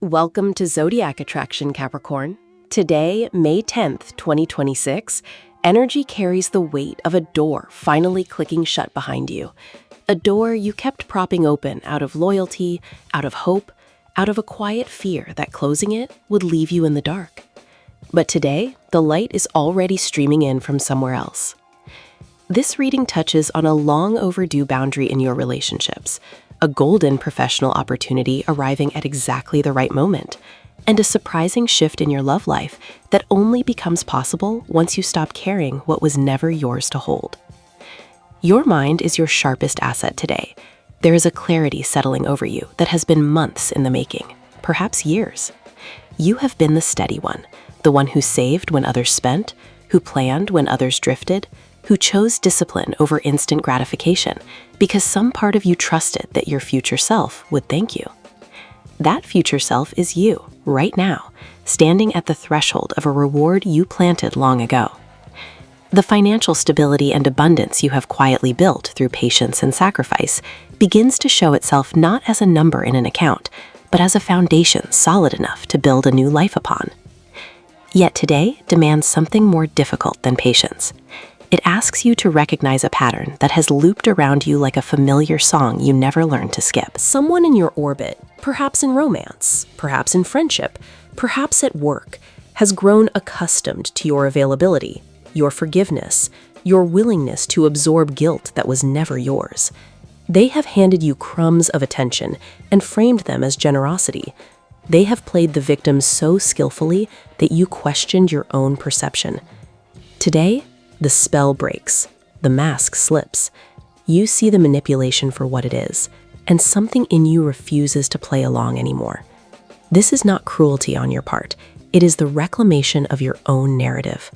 Welcome to Zodiac Attraction, Capricorn. Today, May 10th, 2026, energy carries the weight of a door finally clicking shut behind you. A door you kept propping open out of loyalty, out of hope, out of a quiet fear that closing it would leave you in the dark. But today, the light is already streaming in from somewhere else. This reading touches on a long overdue boundary in your relationships, a golden professional opportunity arriving at exactly the right moment, and a surprising shift in your love life that only becomes possible once you stop carrying what was never yours to hold. Your mind is your sharpest asset today. There is a clarity settling over you that has been months in the making, perhaps years. You have been the steady one, the one who saved when others spent, who planned when others drifted, who chose discipline over instant gratification because some part of you trusted that your future self would thank you. That future self is you, right now, standing at the threshold of a reward you planted long ago. The financial stability and abundance you have quietly built through patience and sacrifice begins to show itself not as a number in an account, but as a foundation solid enough to build a new life upon. Yet today demands something more difficult than patience. It asks you to recognize a pattern that has looped around you like a familiar song you never learned to skip. Someone in your orbit, perhaps in romance, perhaps in friendship, perhaps at work, has grown accustomed to your availability, your forgiveness, your willingness to absorb guilt that was never yours. They have handed you crumbs of attention and framed them as generosity. They have played the victim so skillfully that you questioned your own perception. Today, the spell breaks, the mask slips. You see the manipulation for what it is, and something in you refuses to play along anymore. This is not cruelty on your part. It is the reclamation of your own narrative.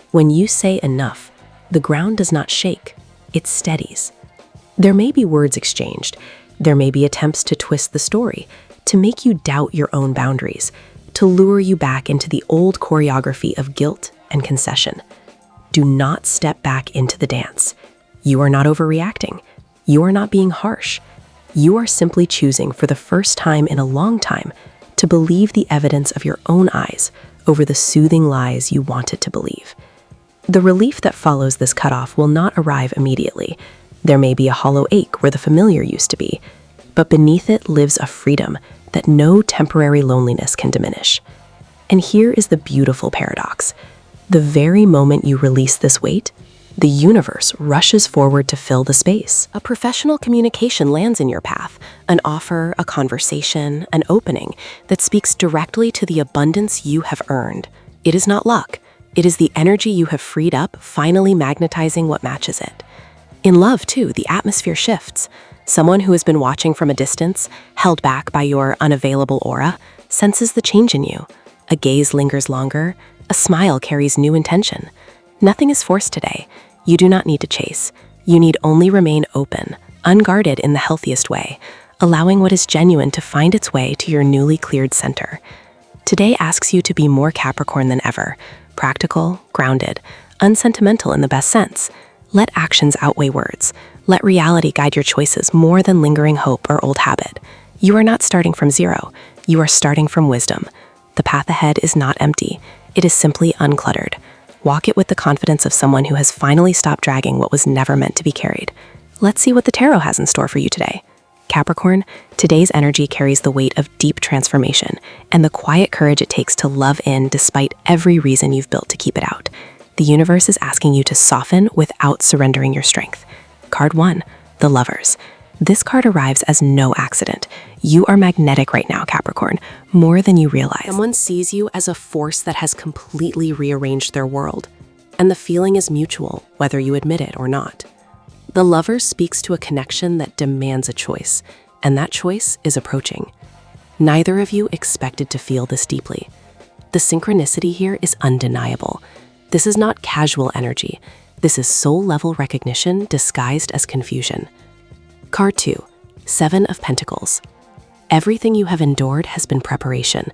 When you say enough, the ground does not shake, it steadies. There may be words exchanged. There may be attempts to twist the story, to make you doubt your own boundaries, to lure you back into the old choreography of guilt and concession. Do not step back into the dance. You are not overreacting. You are not being harsh. You are simply choosing for the first time in a long time to believe the evidence of your own eyes over the soothing lies you wanted to believe. The relief that follows this cutoff will not arrive immediately. There may be a hollow ache where the familiar used to be, but beneath it lives a freedom that no temporary loneliness can diminish. And here is the beautiful paradox. The very moment you release this weight, the universe rushes forward to fill the space. A professional communication lands in your path, an offer, a conversation, an opening that speaks directly to the abundance you have earned. It is not luck. It is the energy you have freed up, finally magnetizing what matches it. In love, too, the atmosphere shifts. Someone who has been watching from a distance, held back by your unavailable aura, senses the change in you. A gaze lingers longer. A smile carries new intention. Nothing is forced today. You do not need to chase. You need only remain open, unguarded in the healthiest way, allowing what is genuine to find its way to your newly cleared center. Today asks you to be more Capricorn than ever, practical, grounded, unsentimental in the best sense. Let actions outweigh words. Let reality guide your choices more than lingering hope or old habit. You are not starting from zero. You are starting from wisdom. The path ahead is not empty. It is simply uncluttered. Walk it with the confidence of someone who has finally stopped dragging what was never meant to be carried. Let's see what the tarot has in store for you today. Capricorn, today's energy carries the weight of deep transformation and the quiet courage it takes to love in despite every reason you've built to keep it out. The universe is asking you to soften without surrendering your strength. Card 1, the Lovers. This card arrives as no accident. You are magnetic right now, Capricorn, more than you realize. Someone sees you as a force that has completely rearranged their world, and the feeling is mutual, whether you admit it or not. The Lover speaks to a connection that demands a choice, and that choice is approaching. Neither of you expected to feel this deeply. The synchronicity here is undeniable. This is not casual energy. This is soul-level recognition disguised as confusion. Card 2, 7 of Pentacles. Everything you have endured has been preparation.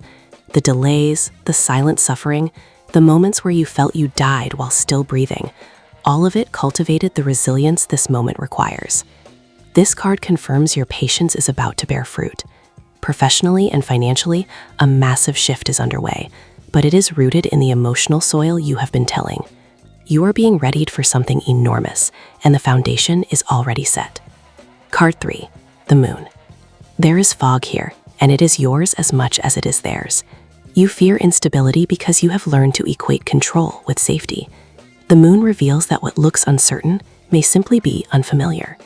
The delays, the silent suffering, the moments where you felt you died while still breathing, all of it cultivated the resilience this moment requires. This card confirms your patience is about to bear fruit. Professionally and financially, a massive shift is underway, but it is rooted in the emotional soil you have been tilling. You are being readied for something enormous, and the foundation is already set. Card 3, the Moon. There is fog here, and it is yours as much as it is theirs. You fear instability because you have learned to equate control with safety. The Moon reveals that what looks uncertain may simply be unfamiliar.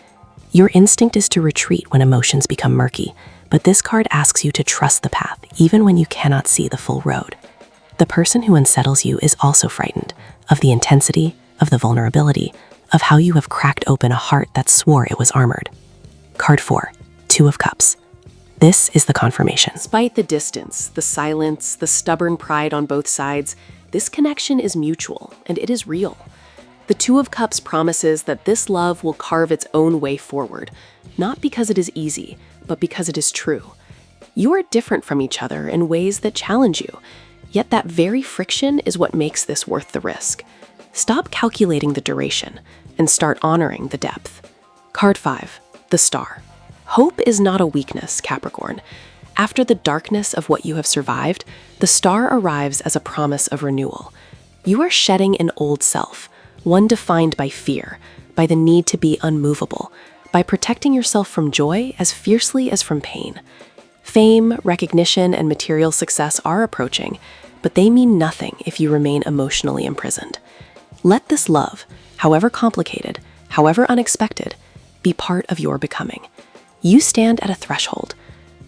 Your instinct is to retreat when emotions become murky, but this card asks you to trust the path even when you cannot see the full road. The person who unsettles you is also frightened of the intensity, of the vulnerability, of how you have cracked open a heart that swore it was armored. Card 4, Two of Cups. This is the confirmation. Despite the distance, the silence, the stubborn pride on both sides, this connection is mutual and it is real. The Two of Cups promises that this love will carve its own way forward, not because it is easy, but because it is true. You are different from each other in ways that challenge you, yet that very friction is what makes this worth the risk. Stop calculating the duration and start honoring the depth. Card 5, the Star. Hope is not a weakness, Capricorn. After the darkness of what you have survived, the star arrives as a promise of renewal. You are shedding an old self, one defined by fear, by the need to be unmovable, by protecting yourself from joy as fiercely as from pain. Fame, recognition, and material success are approaching, but they mean nothing if you remain emotionally imprisoned. Let this love, however complicated, however unexpected, be part of your becoming. You stand at a threshold.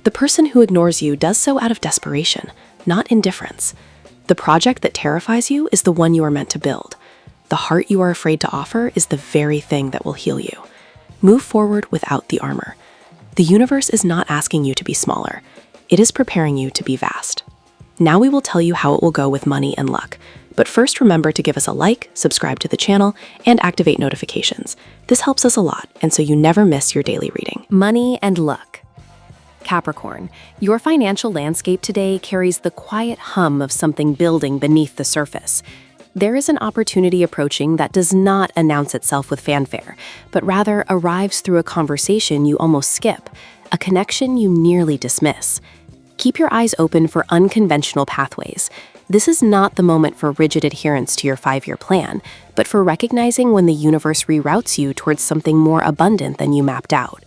The person who ignores you does so out of desperation, not indifference. The project that terrifies you is the one you are meant to build. The heart you are afraid to offer is the very thing that will heal you. Move forward without the armor. The universe is not asking you to be smaller. It is preparing you to be vast. Now we will tell you how it will go with money and luck. But first, remember to give us a like, subscribe to the channel, and activate notifications. This helps us a lot, and so you never miss your daily reading. Money and luck. Capricorn, your financial landscape today carries the quiet hum of something building beneath the surface. There is an opportunity approaching that does not announce itself with fanfare, but rather arrives through a conversation you almost skip, a connection you nearly dismiss. Keep your eyes open for unconventional pathways. This is not the moment for rigid adherence to your 5-year plan, but for recognizing when the universe reroutes you towards something more abundant than you mapped out.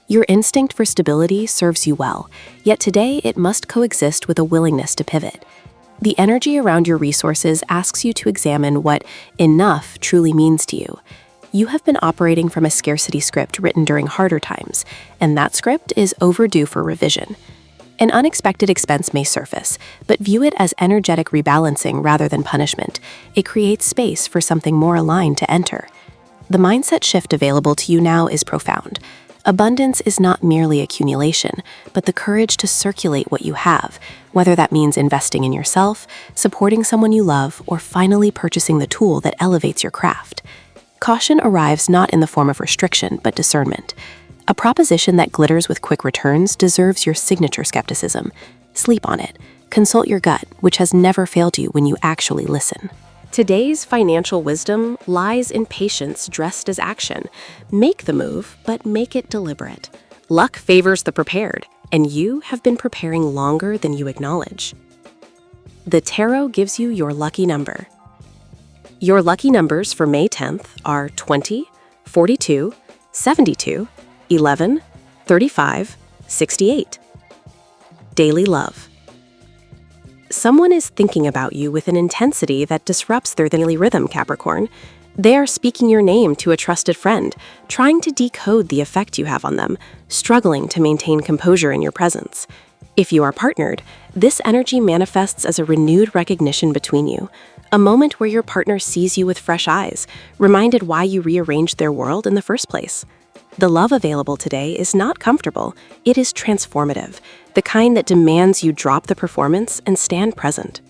Your instinct for stability serves you well, yet today it must coexist with a willingness to pivot. The energy around your resources asks you to examine what enough truly means to you. You have been operating from a scarcity script written during harder times, and that script is overdue for revision. An unexpected expense may surface, but view it as energetic rebalancing rather than punishment. It creates space for something more aligned to enter. The mindset shift available to you now is profound. Abundance is not merely accumulation, but the courage to circulate what you have, whether that means investing in yourself, supporting someone you love, or finally purchasing the tool that elevates your craft. Caution arrives not in the form of restriction, but discernment. A proposition that glitters with quick returns deserves your signature skepticism. Sleep on it. Consult your gut, which has never failed you when you actually listen. Today's financial wisdom lies in patience dressed as action. Make the move, but make it deliberate. Luck favors the prepared, and you have been preparing longer than you acknowledge. The tarot gives you your lucky number. Your lucky numbers for May 10th are 20, 42, 72, 11, 35, 68. Daily love. Someone is thinking about you with an intensity that disrupts their daily rhythm, Capricorn. They are speaking your name to a trusted friend, trying to decode the effect you have on them, struggling to maintain composure in your presence. If you are partnered, this energy manifests as a renewed recognition between you, a moment where your partner sees you with fresh eyes, reminded why you rearranged their world in the first place. The love available today is not comfortable, it is transformative, the kind that demands you drop the performance and stand present.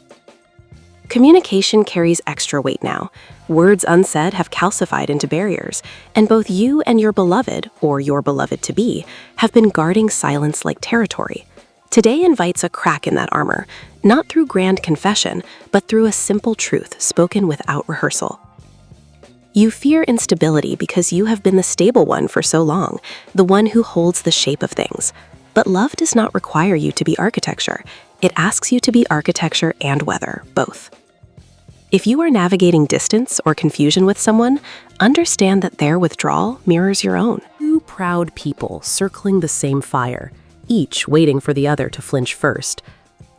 Communication carries extra weight now. Words unsaid have calcified into barriers, and both you and your beloved, or your beloved-to-be, have been guarding silence like territory. Today invites a crack in that armor, not through grand confession, but through a simple truth spoken without rehearsal. You fear instability because you have been the stable one for so long, the one who holds the shape of things. But love does not require you to be architecture. It asks you to be architecture and weather, both. If you are navigating distance or confusion with someone, understand that their withdrawal mirrors your own. Two proud people circling the same fire, each waiting for the other to flinch first.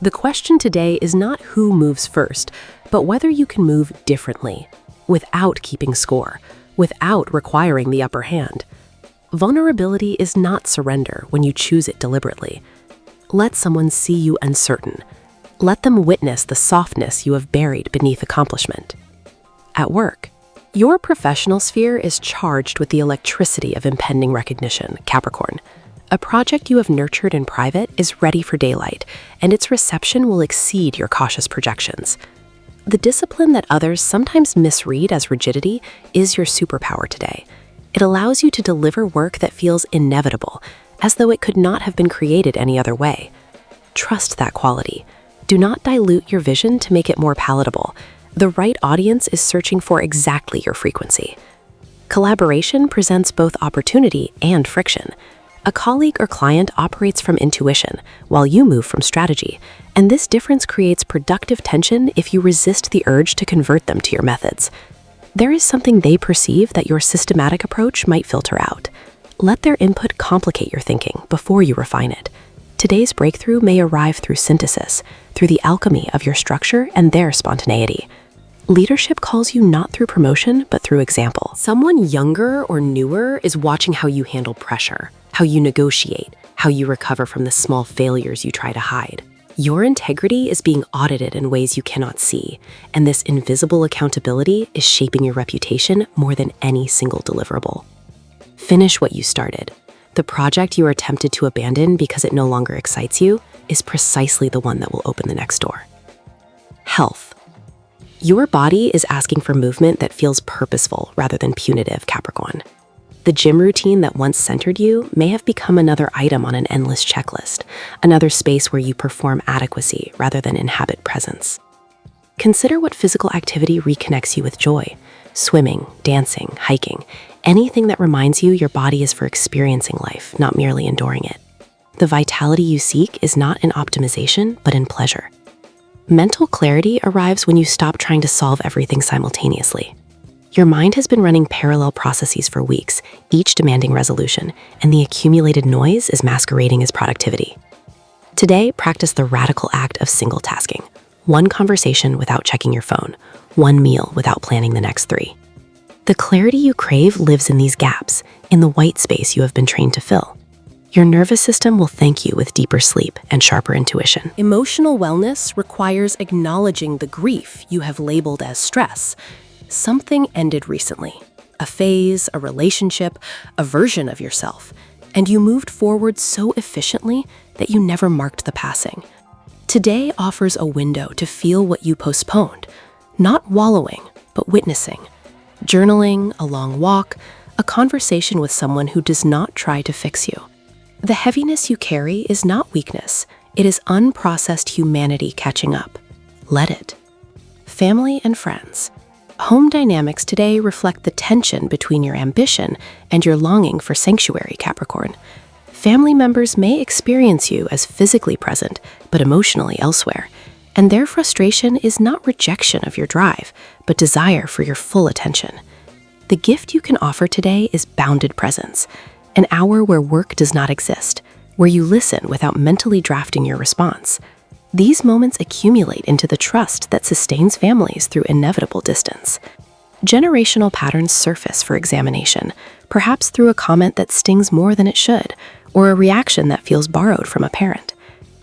The question today is not who moves first, but whether you can move differently, without keeping score, without requiring the upper hand. Vulnerability is not surrender when you choose it deliberately. Let someone see you uncertain. Let them witness the softness you have buried beneath accomplishment. At work, your professional sphere is charged with the electricity of impending recognition, Capricorn. A project you have nurtured in private is ready for daylight, and its reception will exceed your cautious projections. The discipline that others sometimes misread as rigidity is your superpower today. It allows you to deliver work that feels inevitable, as though it could not have been created any other way. Trust that quality. Do not dilute your vision to make it more palatable. The right audience is searching for exactly your frequency. Collaboration presents both opportunity and friction. A colleague or client operates from intuition, while you move from strategy, and this difference creates productive tension if you resist the urge to convert them to your methods. There is something they perceive that your systematic approach might filter out. Let their input complicate your thinking before you refine it. Today's breakthrough may arrive through synthesis, through the alchemy of your structure and their spontaneity. Leadership calls you not through promotion, but through example. Someone younger or newer is watching how you handle pressure, how you negotiate, how you recover from the small failures you try to hide. Your integrity is being audited in ways you cannot see, and this invisible accountability is shaping your reputation more than any single deliverable. Finish what you started. The project you are tempted to abandon because it no longer excites you is precisely the one that will open the next door. Health. Your body is asking for movement that feels purposeful rather than punitive, Capricorn. The gym routine that once centered you may have become another item on an endless checklist, another space where you perform adequacy rather than inhabit presence. Consider what physical activity reconnects you with joy. Swimming, dancing, hiking, anything that reminds you your body is for experiencing life, not merely enduring it. The vitality you seek is not in optimization, but in pleasure. Mental clarity arrives when you stop trying to solve everything simultaneously. Your mind has been running parallel processes for weeks, each demanding resolution, and the accumulated noise is masquerading as productivity. Today, practice the radical act of single tasking. One conversation without checking your phone, one meal without planning the next 3. The clarity you crave lives in these gaps, in the white space you have been trained to fill. Your nervous system will thank you with deeper sleep and sharper intuition. Emotional wellness requires acknowledging the grief you have labeled as stress. Something ended recently. A phase, a relationship, a version of yourself. And you moved forward so efficiently that you never marked the passing. Today offers a window to feel what you postponed. Not wallowing, but witnessing. Journaling, a long walk, a conversation with someone who does not try to fix you. The heaviness you carry is not weakness. It is unprocessed humanity catching up. Let it. Family and friends. Home dynamics today reflect the tension between your ambition and your longing for sanctuary, Capricorn. Family members may experience you as physically present, but emotionally elsewhere, and their frustration is not rejection of your drive, but desire for your full attention. The gift you can offer today is bounded presence, an hour where work does not exist, where you listen without mentally drafting your response. These moments accumulate into the trust that sustains families through inevitable distance. Generational patterns surface for examination, perhaps through a comment that stings more than it should, or a reaction that feels borrowed from a parent.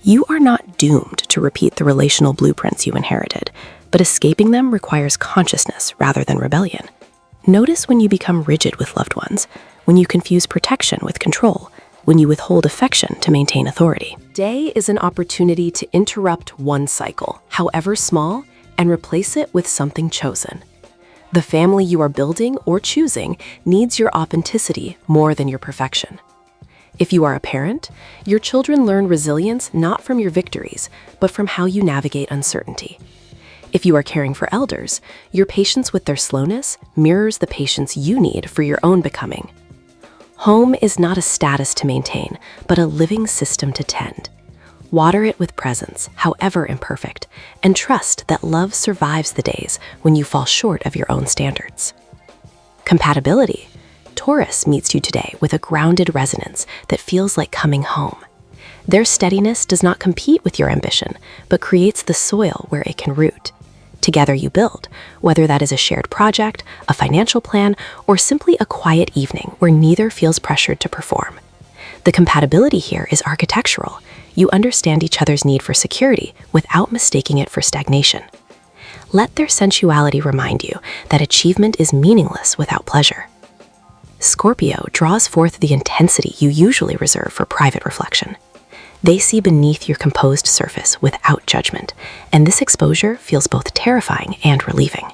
You are not doomed to repeat the relational blueprints you inherited, but escaping them requires consciousness rather than rebellion. Notice when you become rigid with loved ones, when you confuse protection with control, when you withhold affection to maintain authority. Today is an opportunity to interrupt one cycle, however small, and replace it with something chosen. The family you are building or choosing needs your authenticity more than your perfection. If you are a parent, your children learn resilience not from your victories, but from how you navigate uncertainty. If you are caring for elders, your patience with their slowness mirrors the patience you need for your own becoming. Home is not a status to maintain, but a living system to tend. Water it with presence, however imperfect, and trust that love survives the days when you fall short of your own standards. Compatibility. Taurus meets you today with a grounded resonance that feels like coming home. Their steadiness does not compete with your ambition, but creates the soil where it can root. Together you build, whether that is a shared project, a financial plan, or simply a quiet evening where neither feels pressured to perform. The compatibility here is architectural. You understand each other's need for security without mistaking it for stagnation. Let their sensuality remind you that achievement is meaningless without pleasure. Scorpio draws forth the intensity you usually reserve for private reflection. They see beneath your composed surface without judgment, and this exposure feels both terrifying and relieving.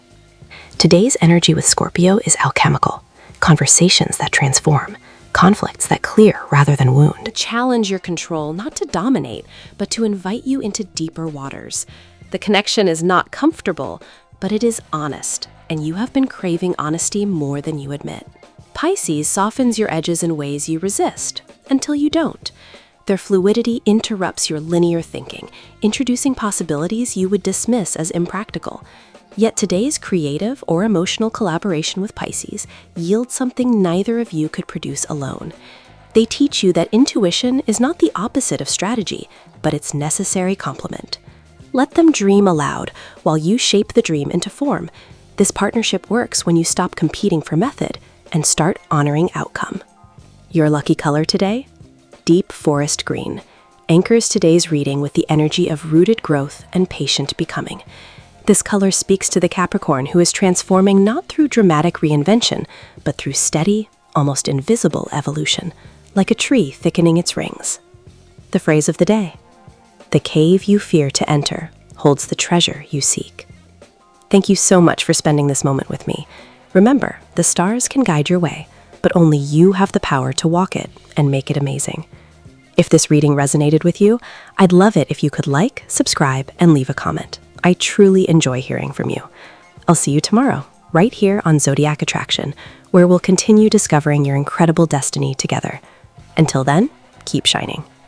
Today's energy with Scorpio is alchemical, conversations that transform, conflicts that clear rather than wound. Challenge your control, not to dominate, but to invite you into deeper waters. The connection is not comfortable, but it is honest, and you have been craving honesty more than you admit. Pisces softens your edges in ways you resist, until you don't. Their fluidity interrupts your linear thinking, introducing possibilities you would dismiss as impractical. Yet today's creative or emotional collaboration with Pisces yields something neither of you could produce alone. They teach you that intuition is not the opposite of strategy, but its necessary complement. Let them dream aloud while you shape the dream into form. This partnership works when you stop competing for method and start honoring outcome. Your lucky color today? Deep forest green, anchors today's reading with the energy of rooted growth and patient becoming. This color speaks to the Capricorn who is transforming not through dramatic reinvention, but through steady, almost invisible evolution, like a tree thickening its rings. The phrase of the day: the cave you fear to enter holds the treasure you seek. Thank you so much for spending this moment with me. Remember, the stars can guide your way, but only you have the power to walk it and make it amazing. If this reading resonated with you, I'd love it if you could like, subscribe, and leave a comment. I truly enjoy hearing from you. I'll see you tomorrow, right here on Zodiac Attraction, where we'll continue discovering your incredible destiny together. Until then, keep shining.